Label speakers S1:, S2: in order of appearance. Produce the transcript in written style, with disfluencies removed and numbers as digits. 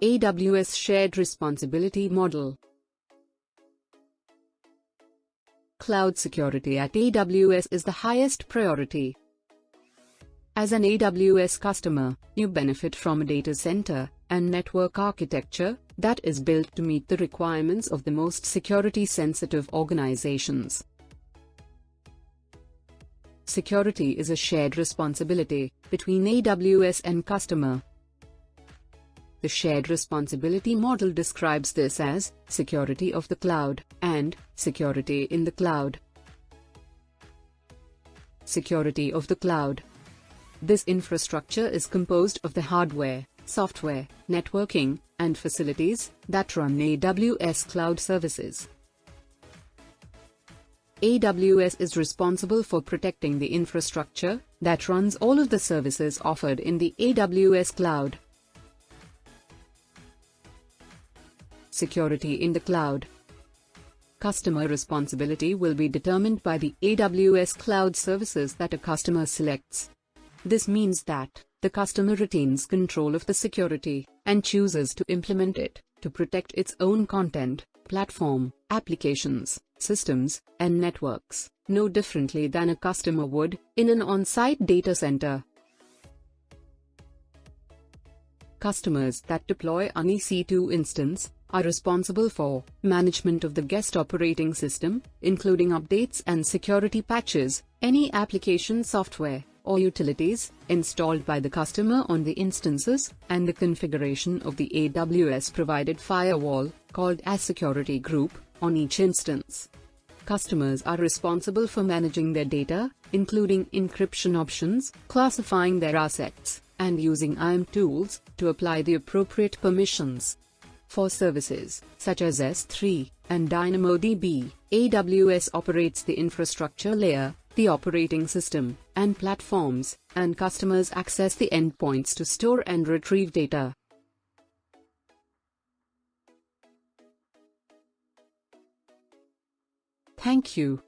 S1: AWS Shared Responsibility Model. Cloud security at AWS is the highest priority. As an AWS customer, you benefit from a data center and network architecture that is built to meet the requirements of the most security-sensitive organizations. Security is a shared responsibility between AWS and customer. The Shared Responsibility Model describes this as security of the cloud and security in the cloud. Security of the cloud. This infrastructure is composed of the hardware, software, networking, and facilities that run AWS Cloud Services. AWS is responsible for protecting the infrastructure that runs all of the services offered in the AWS cloud. Security in the cloud. Customer responsibility will be determined by the AWS cloud services that a customer selects. This means that the customer retains control of the security and chooses to implement it to protect its own content, platform, applications, systems, and networks, no differently than a customer would in an on-site data center. Customers that deploy an EC2 instance are responsible for management of the guest operating system, including updates and security patches, any application software or utilities installed by the customer on the instances, and the configuration of the AWS-provided firewall, called as security group, on each instance. Customers are responsible for managing their data, including encryption options, classifying their assets, and using IAM tools to apply the appropriate permissions. For services such as S3 and DynamoDB, AWS operates the infrastructure layer, the operating system, and platforms, and customers access the endpoints to store and retrieve data. Thank you.